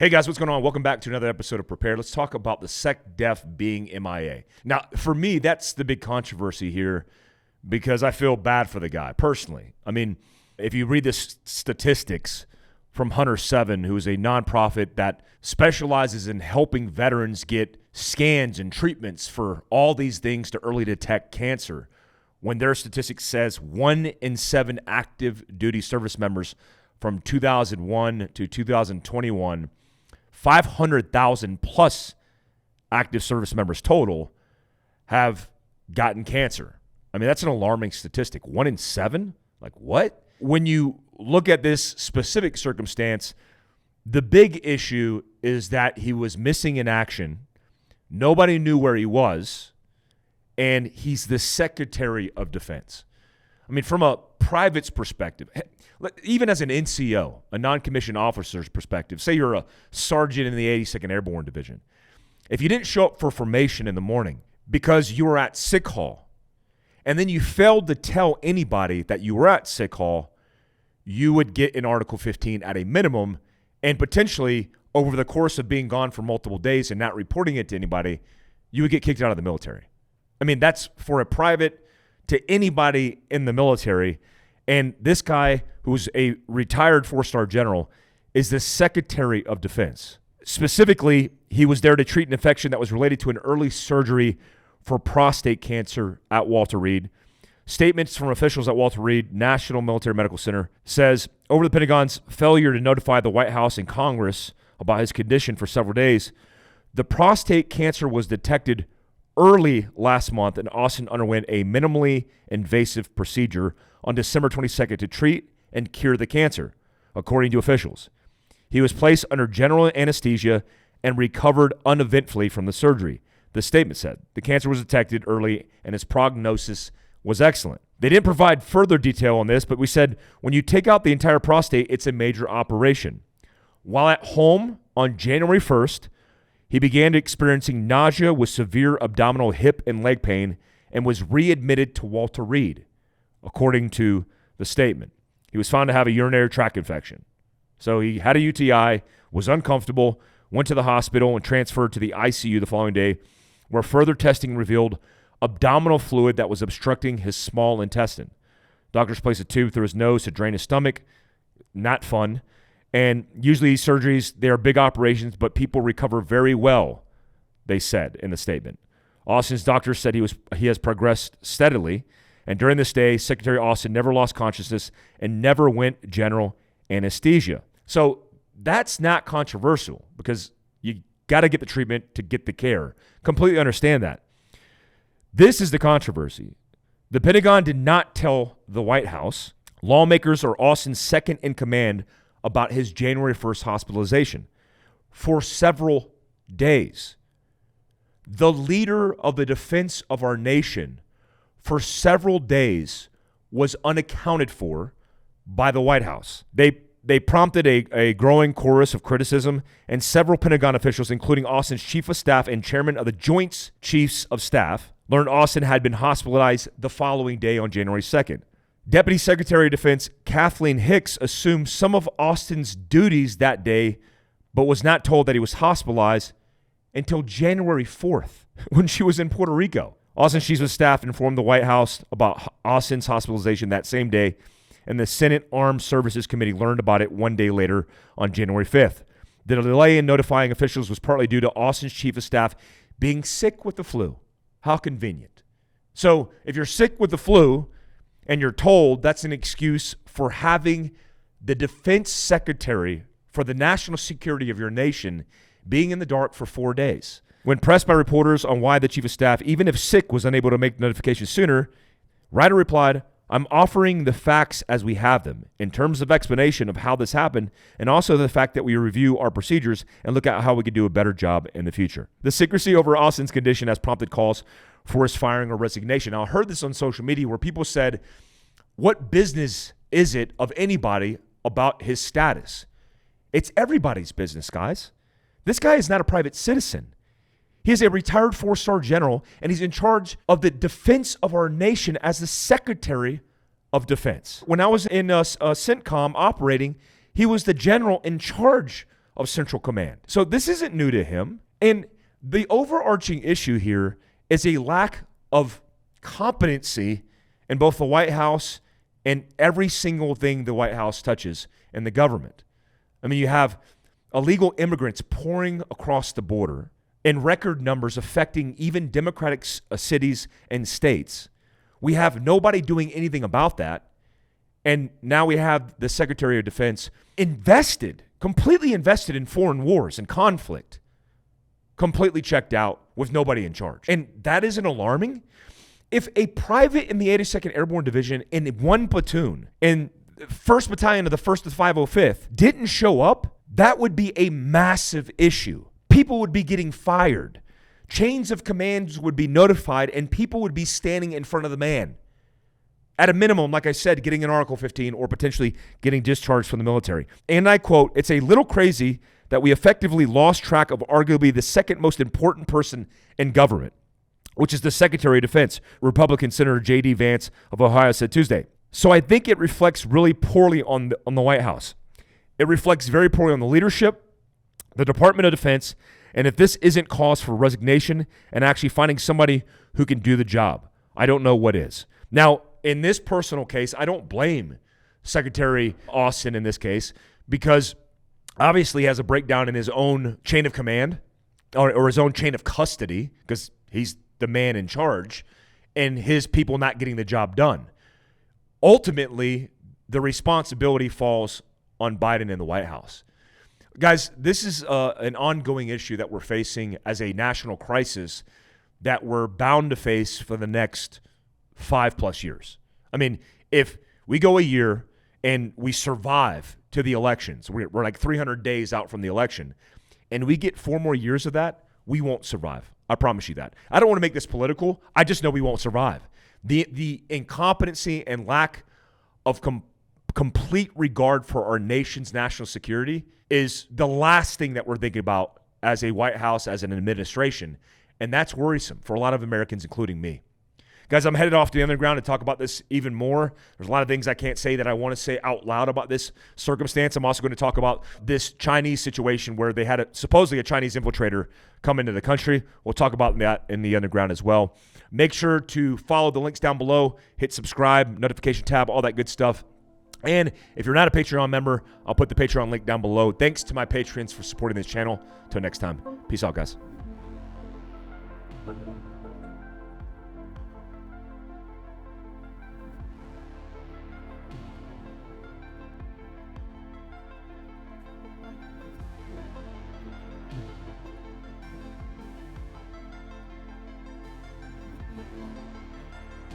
Hey guys, what's going on? Welcome back to another episode of Prepared. Let's talk about the SecDef being MIA. Now, for me, that's the big controversy here because I feel bad for the guy personally. I mean, if you read the statistics from Hunter 7, who is a nonprofit that specializes in helping veterans get scans and treatments for all these things to early detect cancer, when their statistics says 1 in 7 active duty service members from 2001 to 2021, 500,000 plus active service members total have gotten cancer. I mean, that's an alarming statistic. 1 in 7? Like what? When you look at this specific circumstance, the big issue is that he was missing in action. Nobody knew where he was, and he's the Secretary of Defense. I mean, from a private's perspective, even as an NCO, a non-commissioned officer's perspective, say you're a sergeant in the 82nd Airborne Division, if you didn't show up for formation in the morning because you were at sick hall, and then you failed to tell anybody that you were at sick hall, you would get an Article 15 at a minimum, and potentially over the course of being gone for multiple days and not reporting it to anybody, you would get kicked out of the military. I mean, that's for a private to anybody in the military. And this guy, who's a retired 4-star general, is the Secretary of Defense. Specifically, he was there to treat an infection that was related to an early surgery for prostate cancer at Walter Reed. Statements from officials at Walter Reed National Military Medical Center says, over the Pentagon's failure to notify the White House and Congress about his condition for several days, the prostate cancer was detected early last month, and Austin underwent a minimally invasive procedure on December 22nd to treat and cure the cancer, according to officials. He was placed under general anesthesia and recovered uneventfully from the surgery. The statement said the cancer was detected early and his prognosis was excellent. They didn't provide further detail on this, but we said when you take out the entire prostate, it's a major operation. While at home on January 1st, he began experiencing nausea with severe abdominal hip and leg pain and was readmitted to Walter Reed, according to the statement. He was found to have a urinary tract infection. So he had a UTI, was uncomfortable, went to the hospital, and transferred to the ICU the following day, where further testing revealed abdominal fluid that was obstructing his small intestine. Doctors placed a tube through his nose to drain his stomach. Not fun. And usually these surgeries, they are big operations, but people recover very well, they said in the statement. Austin's doctor said he has progressed steadily, and during this day, Secretary Austin never lost consciousness and never went general anesthesia. So that's not controversial because you got to get the treatment to get the care. Completely understand that. This is the controversy. The Pentagon did not tell the White House, lawmakers, or Austin's second in command about his January 1st hospitalization for several days. The leader of the defense of our nation for several days was unaccounted for by the White House. They prompted a growing chorus of criticism, and several Pentagon officials, including Austin's chief of staff and chairman of the Joint Chiefs of Staff, learned Austin had been hospitalized the following day on January 2nd. Deputy Secretary of Defense Kathleen Hicks assumed some of Austin's duties that day, but was not told that he was hospitalized until January 4th when she was in Puerto Rico. Austin's chief of staff informed the White House about Austin's hospitalization that same day, and the Senate Armed Services Committee learned about it one day later on January 5th. The delay in notifying officials was partly due to Austin's chief of staff being sick with the flu. How convenient. So if you're sick with the flu, and you're told that's an excuse for having the defense secretary for the national security of your nation being in the dark for 4 days. When pressed by reporters on why the chief of staff, even if sick, was unable to make notification sooner, Ryder replied, "I'm offering the facts as we have them in terms of explanation of how this happened and also the fact that we review our procedures and look at how we could do a better job in the future." The secrecy over Austin's condition has prompted calls for his firing or resignation. Now, I heard this on social media where people said, what business is it of anybody about his status? It's everybody's business, guys. This guy is not a private citizen. He is a retired 4-star general, and he's in charge of the defense of our nation as the Secretary of Defense. When I was in CENTCOM operating, he was the general in charge of Central Command. So this isn't new to him. And the overarching issue here is a lack of competency in both the White House and every single thing the White House touches in the government. I mean, you have illegal immigrants pouring across the border in record numbers, affecting even Democratic cities and states. We have nobody doing anything about that. And now we have the Secretary of Defense completely invested in foreign wars and conflict, completely checked out with nobody in charge. And that isn't alarming. If a private in the 82nd Airborne Division in one platoon in 1st Battalion of the 1st to 505th didn't show up, that would be a massive issue. People would be getting fired. Chains of commands would be notified, and people would be standing in front of the man. At a minimum, like I said, getting an Article 15 or potentially getting discharged from the military. And I quote, "It's a little crazy that we effectively lost track of arguably the second most important person in government, which is the Secretary of Defense," Republican Senator J.D. Vance of Ohio said Tuesday. So I think it reflects really poorly on the White House. It reflects very poorly on the leadership, the Department of Defense, and if this isn't cause for resignation and actually finding somebody who can do the job, I don't know what is. Now, in this personal case, I don't blame Secretary Austin in this case, because obviously he has a breakdown in his own chain of command or his own chain of custody, because he's the man in charge, and his people not getting the job done. Ultimately, the responsibility falls on Biden and the White House. Guys, this is an ongoing issue that we're facing as a national crisis that we're bound to face for the next 5+ years. I mean, if we go a year and we survive to the elections, we're like 300 days out from the election, and we get 4 more years of that, we won't survive. I promise you that. I don't want to make this political. I just know we won't survive. The incompetency and lack of complete regard for our nation's national security is the last thing that we're thinking about as a White House, as an administration, and that's worrisome for a lot of Americans, including me. Guys, I'm headed off to the underground to talk about this even more. There's a lot of things I can't say that I want to say out loud about this circumstance. I'm also going to talk about this Chinese situation where they had supposedly a Chinese infiltrator come into the country. We'll talk about that in the underground as well. Make sure to follow the links down below, hit subscribe, notification tab, all that good stuff. And if you're not a Patreon member, I'll put the Patreon link down below. Thanks to my patrons for supporting this channel. Till next time, peace out, guys.